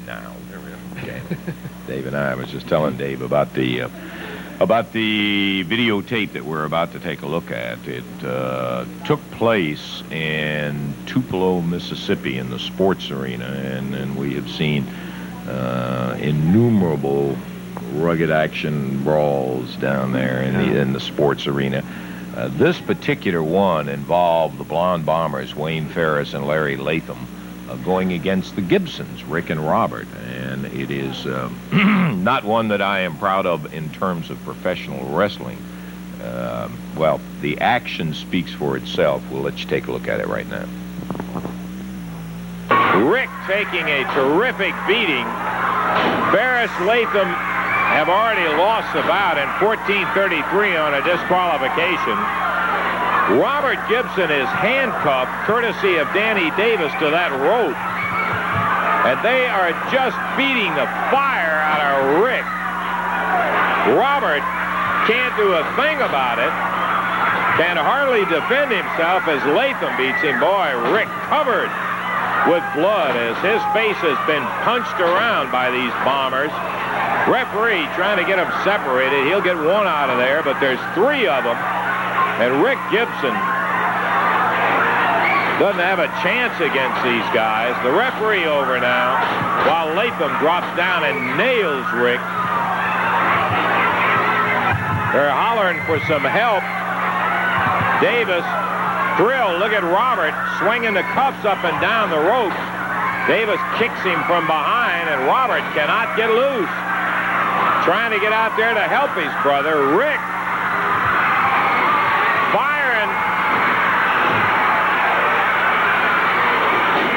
now. Okay. Dave and I was just telling Dave about the videotape that we're about to take a look at. It took place in Tupelo, Mississippi, in the sports arena, and we have seen innumerable rugged action brawls down there in the sports arena. This particular one involved the Blond Bombers, Wayne Farris and Larry Latham, going against the Gibsons, Rick and Robert. And it is not one that I am proud of in terms of professional wrestling. Well, the action speaks for itself. We'll let you take a look at it right now. Rick taking a terrific beating. Farris, Latham have already lost the bout in 14:33 on a disqualification. Robert Gibson is handcuffed, courtesy of Danny Davis, to that rope. And they are just beating the fire out of Rick. Robert can't do a thing about it. Can hardly defend himself as Latham beats him. Boy, Rick covered with blood as his face has been punched around by these Bombers. Referee trying to get them separated. He'll get one out of there, but there's three of them. And Rick Gibson doesn't have a chance against these guys. The referee over now, while Latham drops down and nails Rick. They're hollering for some help. Davis, thrilled. Look at Robert swinging the cuffs up and down the ropes. Davis kicks him from behind, and Robert cannot get loose. Trying to get out there to help his brother. Rick firing.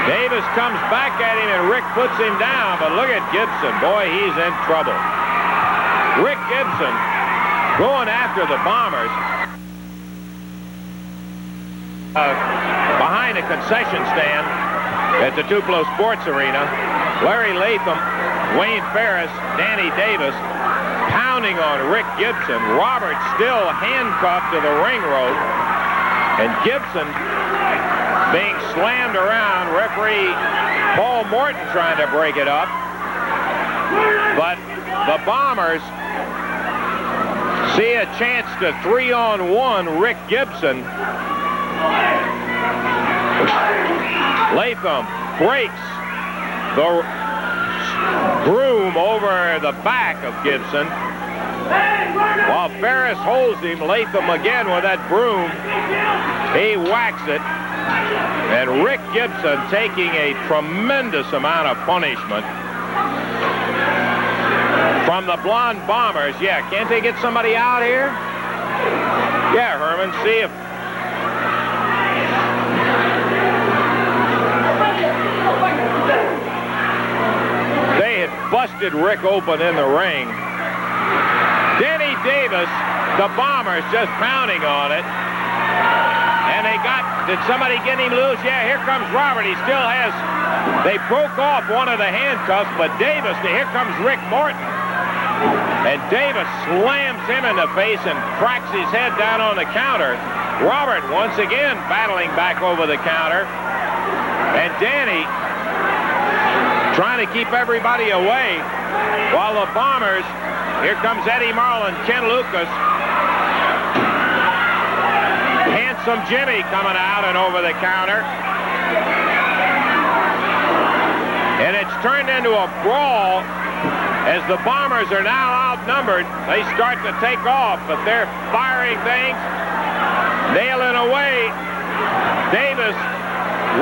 Davis comes back at him, and Rick puts him down. But look at Gibson. Boy, he's in trouble. Rick Gibson going after the Bombers. Behind a concession stand at the Tupelo Sports Arena, Larry Latham, Wayne Farris, Danny Davis pounding on Rick Gibson. Robert still handcuffed to the ring rope, and Gibson being slammed around. Referee Paul Morton trying to break it up, but the Bombers see a chance to 3-on-1 Rick Gibson. Latham breaks the broom over the back of Gibson. While Farris holds him, Latham again with that broom. He whacks it. And Rick Gibson taking a tremendous amount of punishment from the Blond Bombers. Yeah, can't they get somebody out here? Yeah, Herman, see if... They had busted Rick open in the ring. Danny Davis, the Bombers just pounding on it. And they got, did somebody get him loose? Yeah, here comes Robert. He still has, they broke off one of the handcuffs, but Davis, here comes Rick Morton. And Davis slams him in the face and cracks his head down on the counter. Robert once again battling back over the counter. And Danny trying to keep everybody away, while the Bombers, here comes Eddie Marlin, Ken Lucas, Handsome Jimmy coming out and over the counter. And it's turned into a brawl as the Bombers are now outnumbered. They start to take off, but they're firing things, nailing away. Davis,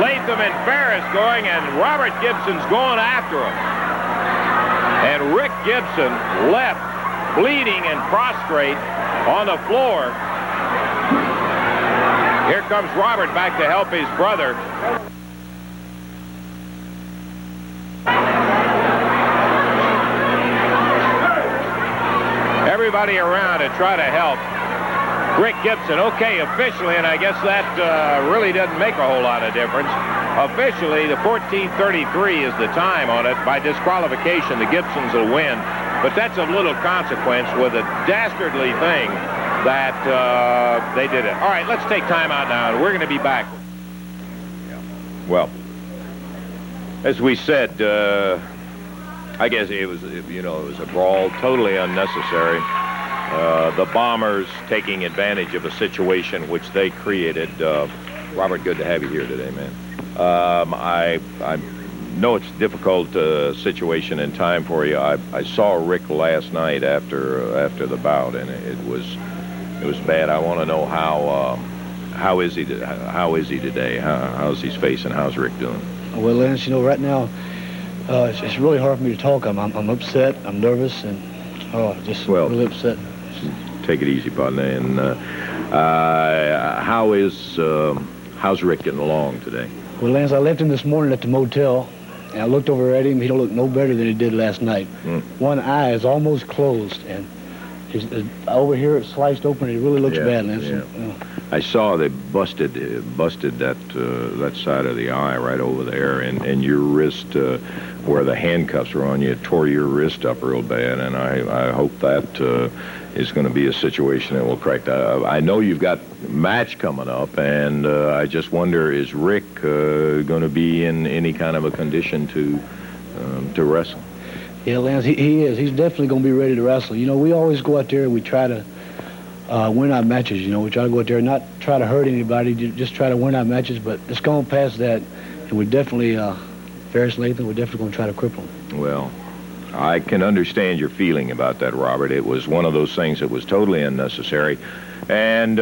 Latham, and Farris going, and Robert Gibson's going after him. And Rick Gibson left, bleeding and prostrate on the floor. Here comes Robert back to help his brother. Everybody around to try to help Rick Gibson. Okay, officially, and I guess that really doesn't make a whole lot of difference. Officially, the 14:33 is the time on it. By disqualification, the Gibsons will win. But that's of little consequence with a dastardly thing that they did it. All right, let's take time out now, and we're going to be back. Well, as we said, I guess it was a brawl, totally unnecessary. The Bombers taking advantage of a situation which they created. Robert, good to have you here today, man. I know it's a difficult situation and time for you. I saw Rick last night after the bout, and it was bad. I want to know how is he today? How's his face, and how's Rick doing? Well, Lance, right now it's really hard for me to talk. I'm upset. I'm nervous, and just really upset. Take it easy, partner. And how's Rick getting along today? Well, Lance, I left him this morning at the motel, and I looked over at him. He don't look no better than he did last night. One eye is almost closed, and over here it's sliced open. It really looks bad, Lance. Yeah. I saw they busted that side of the eye right over there, and your wrist where the handcuffs were on you, it tore your wrist up real bad, and I hope that is going to be a situation that will correct. I know you've got a match coming up, and I just wonder, is Rick going to be in any kind of a condition to wrestle? Yeah, Lance, he is. He's definitely going to be ready to wrestle. We always go out there and we try to win our matches. We try to go out there and not try to hurt anybody, just try to win our matches. But it's gone past that, and we're definitely, Farris Latham, we're definitely going to try to cripple him. Well, I can understand your feeling about that, Robert. It was one of those things that was totally unnecessary, and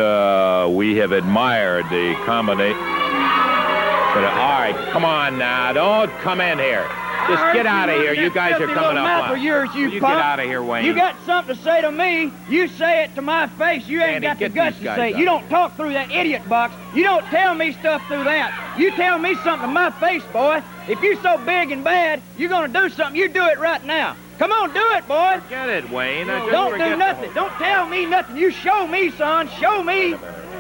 we have admired the combination. All right, come on now, don't come in here. Just get out of here. You guys are coming up on. You get out of here, Wayne. You got something to say to me, you say it to my face. You ain't got the guts to say it. You don't talk through that idiot box. You don't tell me stuff through that. You tell me something to my face, boy. If you're so big and bad, you're going to do something. You do it right now. Come on, do it, boy. Get it, Wayne. Don't do nothing. Don't tell me nothing. You show me, son. Show me.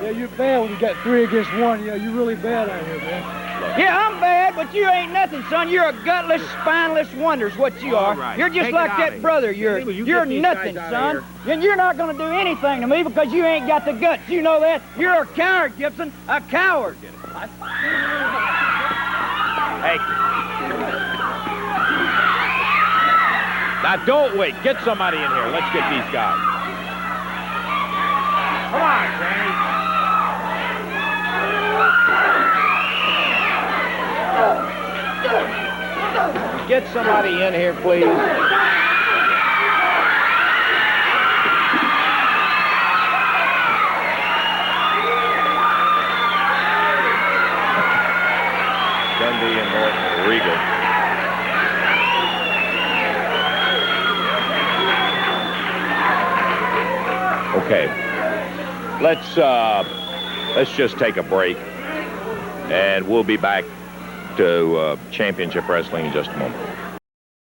Yeah, you're bad when you got 3 against 1. You're really bad out here, man. Yeah, I'm bad, but you ain't nothing, son. You're a gutless, spineless wonder's what you are. Right. You're just like that brother. You're nothing, son. And you're not going to do anything to me because you ain't got the guts. You know that? You're a coward, Gibson. A coward. Hey. Now, don't wait. Get somebody in here. Let's get these guys. Come on, Kenny. Get somebody in here, please. Dundee and Morton and Regal. Okay, let's just take a break, and we'll be back to Championship Wrestling in just a moment.